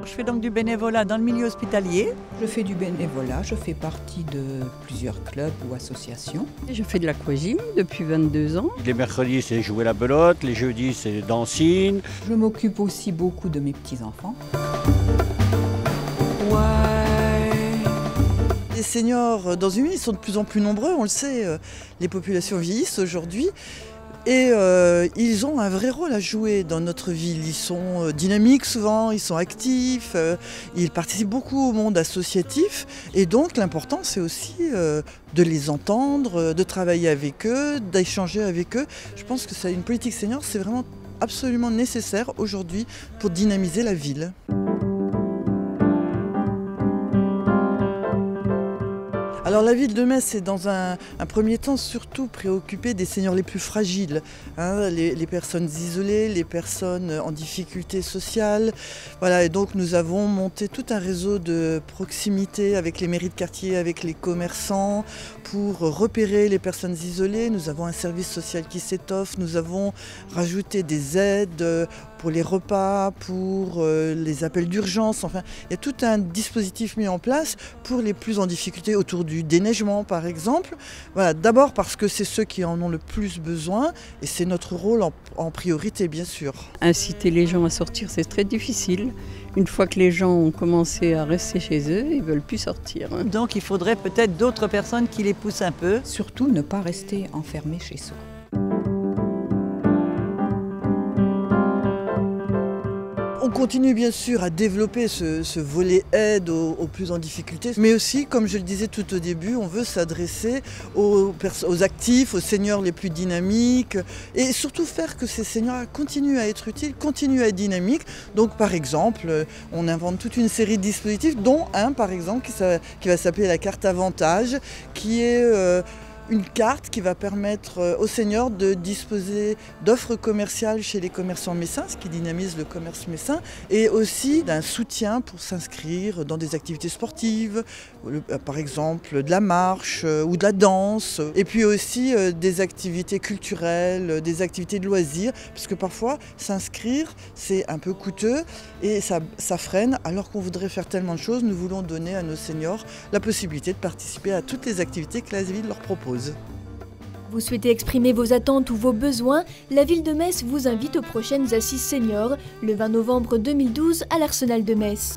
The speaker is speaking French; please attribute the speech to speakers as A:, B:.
A: Je fais donc du bénévolat dans le milieu hospitalier.
B: Je fais du bénévolat, je fais partie de plusieurs clubs ou associations.
C: Je fais de l'aquagym depuis 22 ans.
D: Les mercredis, c'est jouer la belote, les jeudis, c'est dancing.
B: Je m'occupe aussi beaucoup de mes petits-enfants.
E: Les seniors dans une ville sont de plus en plus nombreux, on le sait, les populations vieillissent aujourd'hui. Et ils ont un vrai rôle à jouer dans notre ville. Ils sont dynamiques souvent, ils sont actifs, ils participent beaucoup au monde associatif. Et donc l'important c'est aussi de les entendre, de travailler avec eux, d'échanger avec eux. Je pense que ça, une politique senior, c'est vraiment absolument nécessaire aujourd'hui pour dynamiser la ville. Alors la ville de Metz est dans un premier temps surtout préoccupée des seniors les plus fragiles, hein, les personnes isolées, les personnes en difficulté sociale. Voilà, et donc nous avons monté tout un réseau de proximité avec les mairies de quartier, avec les commerçants pour repérer les personnes isolées. Nous avons un service social qui s'étoffe, nous avons rajouté des aides pour les repas, pour les appels d'urgence. Enfin, il y a tout un dispositif mis en place pour les plus en difficulté autour du déneigement par exemple. Voilà, d'abord parce que c'est ceux qui en ont le plus besoin et c'est notre rôle en priorité bien sûr.
C: Inciter les gens à sortir, c'est très difficile. Une fois que les gens ont commencé à rester chez eux, ils ne veulent plus sortir.
A: Donc il faudrait peut-être d'autres personnes qui les poussent un peu.
B: Surtout ne pas rester enfermé chez soi.
E: On continue bien sûr à développer ce volet aide aux plus en difficulté, mais aussi, comme je le disais tout au début, on veut s'adresser aux actifs, aux seniors les plus dynamiques, et surtout faire que ces seniors continuent à être utiles, continuent à être dynamiques. Donc par exemple, on invente toute une série de dispositifs, dont un par exemple qui va s'appeler la carte avantage, qui est une carte qui va permettre aux seniors de disposer d'offres commerciales chez les commerçants messins, ce qui dynamise le commerce messin, et aussi d'un soutien pour s'inscrire dans des activités sportives, par exemple de la marche ou de la danse, et puis aussi des activités culturelles, des activités de loisirs, parce que parfois s'inscrire c'est un peu coûteux et ça freine, alors qu'on voudrait faire tellement de choses. Nous voulons donner à nos seniors la possibilité de participer à toutes les activités que la ville leur propose.
F: Vous souhaitez exprimer vos attentes ou vos besoins? La ville de Metz vous invite aux prochaines assises seniors, le 20 novembre 2012 à l'Arsenal de Metz.